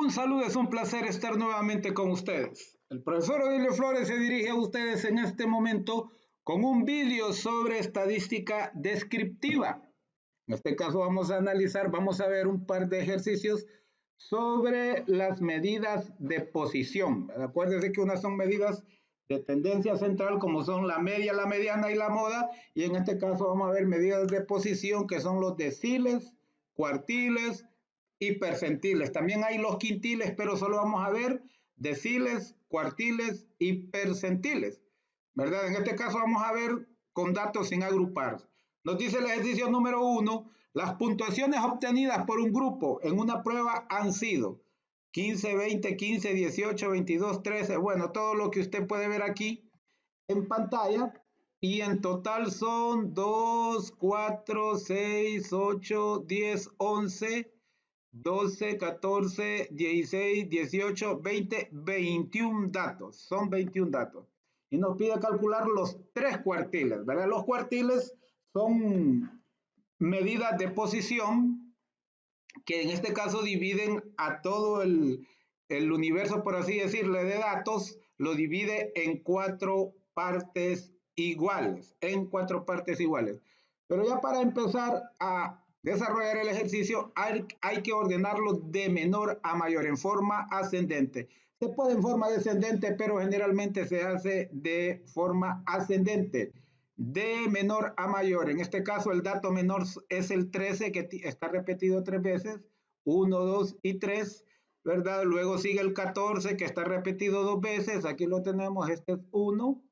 Un saludo, es un placer estar nuevamente con ustedes. El profesor Odilio Flores se dirige a ustedes en este momento con un vídeo sobre estadística descriptiva. En este caso vamos a analizar, vamos a ver un par de ejercicios sobre las medidas de posición. Acuérdense que unas son medidas de tendencia central, como son la media, la mediana y la moda, y en este caso vamos a ver medidas de posición que son los deciles, cuartiles y percentiles. También hay los quintiles, pero solo vamos a ver deciles, cuartiles y percentiles, ¿verdad? En este caso vamos a ver con datos sin agrupar. Nos dice el ejercicio número 1, las puntuaciones obtenidas por un grupo en una prueba han sido 15, 20, 15, 18, 22, 13, bueno, todo lo que usted puede ver aquí en pantalla, y en total son 2, 4, 6, 8, 10, 11, 12, 14, 16, 18, 20, 21 datos. Son 21 datos. Y nos pide calcular los 3 cuartiles, ¿verdad? Los cuartiles son medidas de posición que en este caso dividen a todo el universo, por así decirle, de datos, lo divide en 4 partes iguales, Pero ya para empezar a desarrollar el ejercicio, hay que ordenarlo de menor a mayor, en forma ascendente. Se puede en forma descendente, pero generalmente se hace de forma ascendente, de menor a mayor. En este caso, el dato menor es el 13, que está repetido 3 veces, 1, 2 y 3, ¿verdad? Luego sigue el 14, que está repetido 2 veces, aquí lo tenemos, este es 1,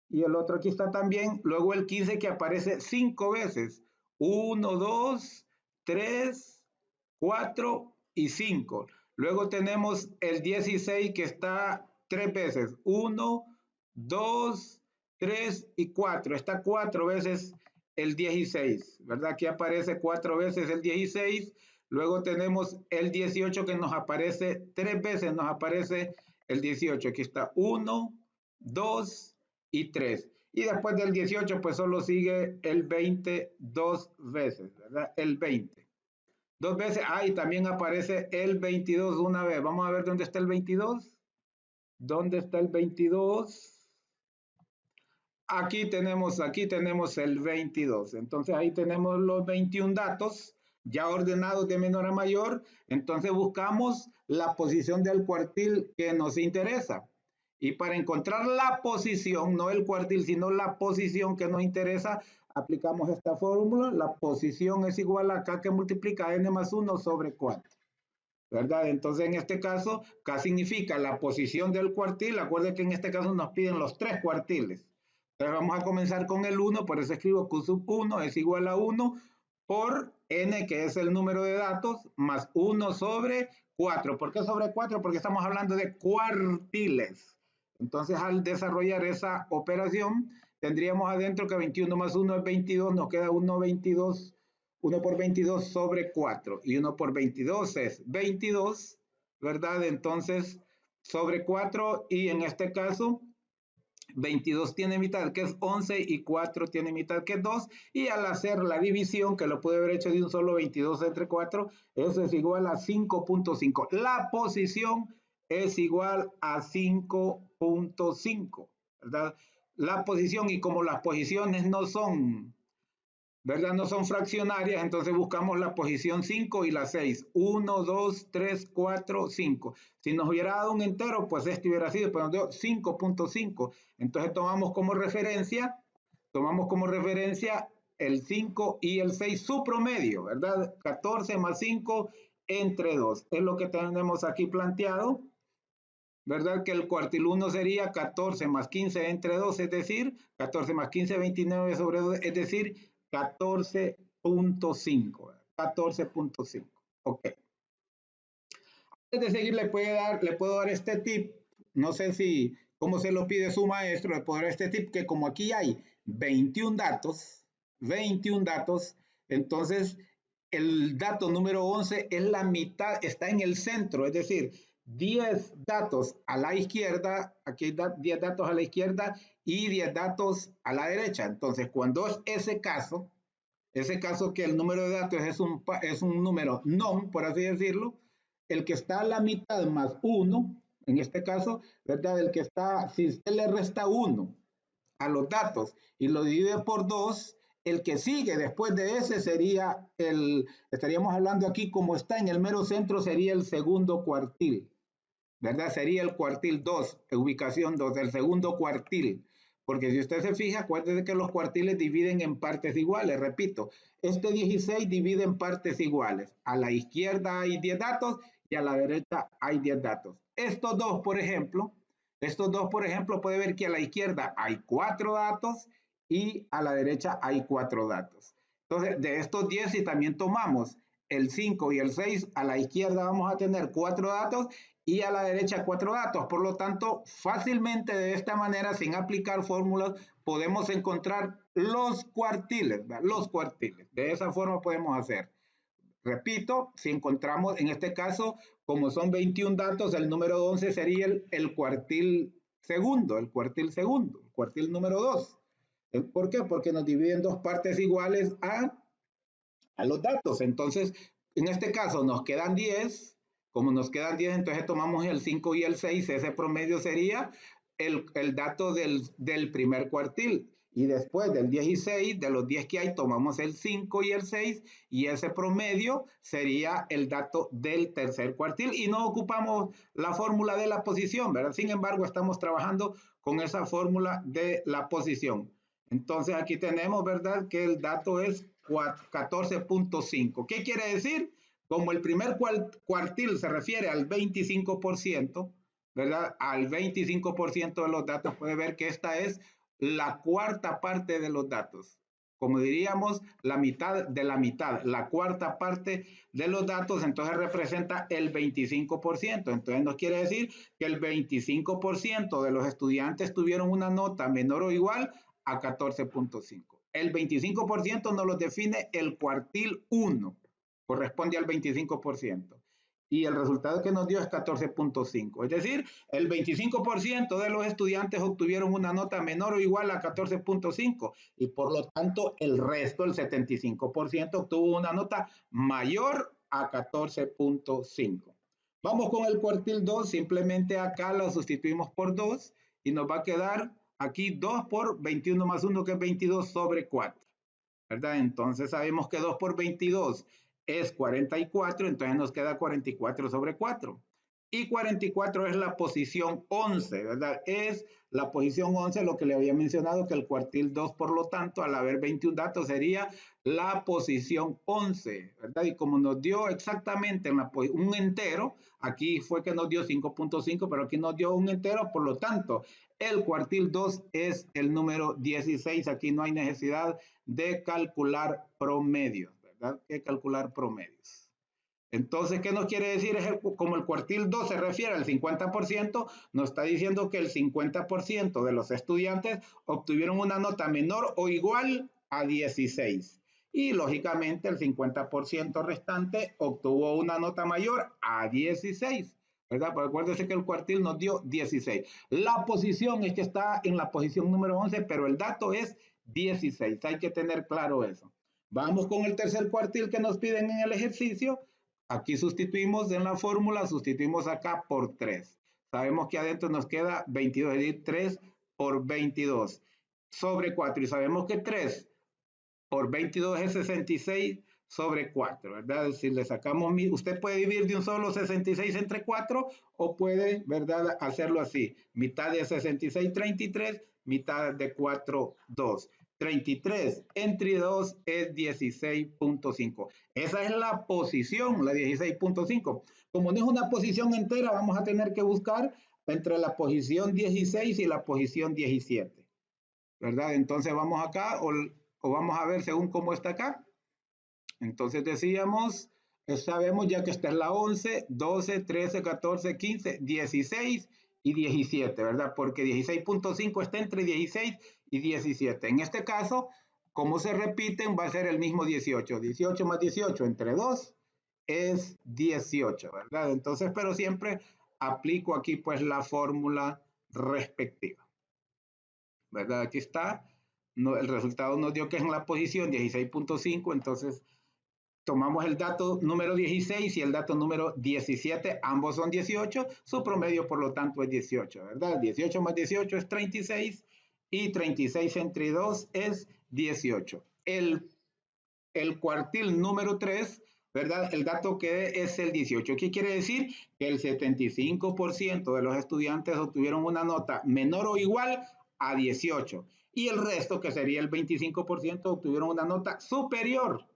y el otro aquí está también. Luego el 15, que aparece 5 veces, 1, 2, 3, 4 y 5. Luego tenemos el 16, que está 3 veces, 1, 2, 3 y 4. Está 4 veces el 16, ¿verdad? Aquí aparece 4 veces el 16. Luego tenemos el 18, que nos aparece 3 veces, nos aparece el 18. Aquí está 1, 2 y 3. Y después del 18, pues solo sigue el 20 2 veces, ¿verdad? El 20. 2 veces. Ah, y también aparece el 22 una vez. Vamos a ver dónde está el 22. ¿Dónde está el 22? Aquí tenemos el 22. Entonces ahí tenemos los 21 datos ya ordenados de menor a mayor. Entonces buscamos la posición del cuartil que nos interesa. Y para encontrar la posición, no el cuartil, sino la posición que nos interesa, aplicamos esta fórmula. La posición es igual a K, que multiplica n más 1 sobre 4. ¿Verdad? Entonces, en este caso, K significa la posición del cuartil. Acuérdense que en este caso nos piden los 3 cuartiles. Entonces, vamos a comenzar con el 1, por eso escribo Q sub 1 es igual a 1 por n, que es el número de datos, más 1 sobre 4. ¿Por qué sobre 4? Porque estamos hablando de cuartiles. Entonces, al desarrollar esa operación, tendríamos adentro que 21 más 1 es 22, nos queda 1, 22, 1 por 22 sobre 4, y 1 por 22 es 22, ¿verdad? Entonces, sobre 4, y en este caso, 22 tiene mitad, que es 11, y 4 tiene mitad, que es 2, y al hacer la división, que lo puede haber hecho de un solo, 22 entre 4, eso es igual a 5.5. La posición es igual a 5.5, ¿verdad? La posición, y como las posiciones no son, ¿verdad? No son fraccionarias, entonces buscamos la posición 5 y la 6. 1, 2, 3, 4, 5. Si nos hubiera dado un entero, pues este hubiera sido, pero nos dio 5.5. Entonces tomamos como referencia el 5 y el 6, su promedio, ¿verdad? 14 más 5 entre 2. Es lo que tenemos aquí planteado, ¿verdad? Que el cuartil 1 sería 14 más 15 entre 2, es decir, 14 más 15, 29 sobre 2, es decir, 14.5. 14.5. Ok. Antes de seguir, le puedo dar este tip. No sé si, cómo se lo pide su maestro, le puedo dar este tip, que como aquí hay 21 datos, entonces el dato número 11 es la mitad, está en el centro, es decir, 10 datos a la izquierda, aquí hay 10 datos a la izquierda y 10 datos a la derecha. Entonces, cuando es ese caso que el número de datos es un número non, por así decirlo, el que está a la mitad más 1, en este caso, ¿verdad? El que está, si usted le resta 1 a los datos y lo divide por 2, el que sigue después de ese sería estaríamos hablando aquí como está en el mero centro, sería el segundo cuartil, ¿verdad? Sería el cuartil 2, ubicación 2, el segundo cuartil. Porque si usted se fija, acuérdese que los cuartiles dividen en partes iguales, repito, este 16 divide en partes iguales. A la izquierda hay 10 datos y a la derecha hay 10 datos. Estos dos, por ejemplo, puede ver que a la izquierda hay 4 datos y a la derecha hay 4 datos. Entonces, de estos 10, si también tomamos el 5 y el 6, a la izquierda vamos a tener 4 datos y a la derecha 4 datos. Por lo tanto, fácilmente de esta manera, sin aplicar fórmulas, podemos encontrar los cuartiles, ¿verdad? Los cuartiles. De esa forma podemos hacer. Repito, si encontramos, en este caso, como son 21 datos, el número 11 sería el cuartil segundo, el cuartil número 2. ¿Por qué? Porque nos dividen dos partes iguales a los datos. Entonces, en este caso nos quedan 10. Como nos quedan 10, entonces tomamos el 5 y el 6. Ese promedio sería el dato del primer cuartil. Y después del 16, de los 10 que hay, tomamos el 5 y el 6. Y ese promedio sería el dato del tercer cuartil. Y no ocupamos la fórmula de la posición, ¿verdad? Sin embargo, estamos trabajando con esa fórmula de la posición. Entonces aquí tenemos, ¿verdad? Que el dato es 14.5. ¿Qué quiere decir? Como el primer cuartil se refiere al 25%, ¿verdad? Al 25% de los datos, puede ver que esta es la cuarta parte de los datos. Como diríamos, la mitad de la mitad, la cuarta parte de los datos, entonces representa el 25%. Entonces nos quiere decir que el 25% de los estudiantes tuvieron una nota menor o igual a 14.5. El 25% nos lo define el cuartil 1, corresponde al 25%. Y el resultado que nos dio es 14.5. Es decir, el 25% de los estudiantes obtuvieron una nota menor o igual a 14.5 y por lo tanto el resto, el 75%, obtuvo una nota mayor a 14.5. Vamos con el cuartil 2, simplemente acá lo sustituimos por 2 y nos va a quedar aquí 2 por 21 más 1, que es 22 sobre 4, ¿verdad? Entonces sabemos que 2 por 22 es 44, entonces nos queda 44 sobre 4. Y 44 es la posición 11, ¿verdad? Es la posición 11, lo que le había mencionado, que el cuartil 2, por lo tanto, al haber 21 datos, sería la posición 11, ¿verdad? Y como nos dio exactamente un entero, aquí fue que nos dio 5.5, pero aquí nos dio un entero, por lo tanto, el cuartil 2 es el número 16. Aquí no hay necesidad de calcular promedios, ¿verdad? Que calcular promedios. Entonces, ¿qué nos quiere decir? Como el cuartil 2 se refiere al 50%, nos está diciendo que el 50% de los estudiantes obtuvieron una nota menor o igual a 16. Y lógicamente el 50% restante obtuvo una nota mayor a 16. ¿Verdad? Pues acuérdense que el cuartil nos dio 16. La posición es que está en la posición número 11, pero el dato es 16. Hay que tener claro eso. Vamos con el tercer cuartil que nos piden en el ejercicio. Aquí sustituimos en la fórmula, sustituimos acá por 3. Sabemos que adentro nos queda 22, es decir, 3 por 22 sobre 4. Y sabemos que 3 por 22 es 66 sobre 4, ¿verdad? Si le sacamos, usted puede dividir de un solo 66 entre 4 o puede, ¿verdad?, hacerlo así. Mitad de 66, 33, mitad de 4, 2. 33 entre 2 es 16.5. Esa es la posición, la 16.5. Como no es una posición entera, vamos a tener que buscar entre la posición 16 y la posición 17, ¿verdad? Entonces vamos acá o vamos a ver según cómo está acá. Entonces decíamos, sabemos ya que esta es la 11, 12, 13, 14, 15, 16 y 17, ¿verdad? Porque 16.5 está entre 16 y 17. En este caso, como se repiten, va a ser el mismo 18. 18 más 18 entre 2 es 18, ¿verdad? Entonces, pero siempre aplico aquí pues la fórmula respectiva, ¿verdad? Aquí está. No, el resultado nos dio que es en la posición 16.5, entonces tomamos el dato número 16 y el dato número 17, ambos son 18, su promedio por lo tanto es 18, ¿verdad? 18 más 18 es 36 y 36 entre 2 es 18. El cuartil número 3, ¿verdad? El dato que es el 18. ¿Qué quiere decir? Que el 75% de los estudiantes obtuvieron una nota menor o igual a 18 y el resto, que sería el 25%, obtuvieron una nota superior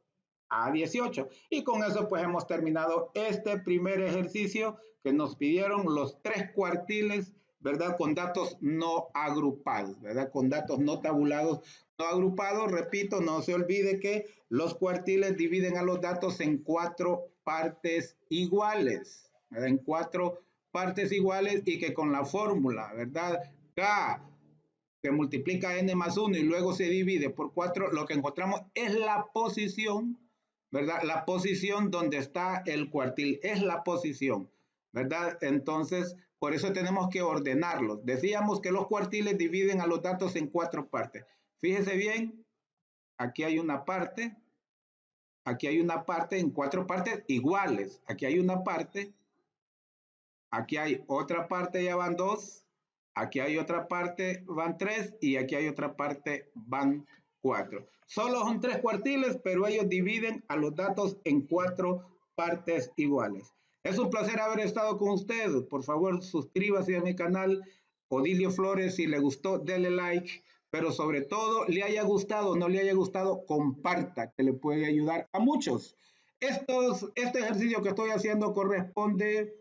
a 18. Y con eso pues hemos terminado este primer ejercicio que nos pidieron los tres cuartiles, ¿verdad? Con datos no agrupados, ¿verdad? Con datos no tabulados, no agrupados. Repito, no se olvide que los cuartiles dividen a los datos en cuatro partes iguales, ¿verdad? En cuatro partes iguales y que con la fórmula, ¿verdad? K que multiplica n más 1 y luego se divide por 4, lo que encontramos es la posición, ¿verdad? La posición donde está el cuartil, es la posición, ¿verdad? Entonces, por eso tenemos que ordenarlos. Decíamos que los cuartiles dividen a los datos en cuatro partes. Fíjese bien, aquí hay una parte en cuatro partes iguales. Aquí hay una parte, aquí hay otra parte, ya van dos, aquí hay otra parte, van tres, y aquí hay otra parte, van cuatro. Solo son tres cuartiles, pero ellos dividen a los datos en cuatro partes iguales. Es un placer haber estado con ustedes. Por favor, suscríbase a mi canal Odilio Flores. Si le gustó, dele like, pero sobre todo, le haya gustado o no le haya gustado, comparta, que le puede ayudar a muchos. Este ejercicio que estoy haciendo corresponde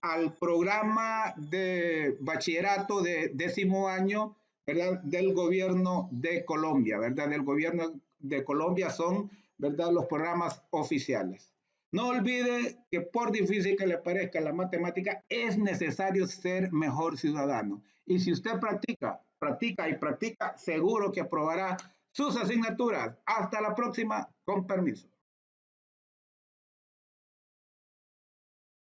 al programa de bachillerato de 10º año, ¿verdad? Del gobierno de Colombia, ¿verdad? Del gobierno de Colombia son, ¿verdad? Los programas oficiales. No olvide que por difícil que le parezca la matemática, es necesario ser mejor ciudadano. Y si usted practica y practica, seguro que aprobará sus asignaturas. Hasta la próxima, con permiso.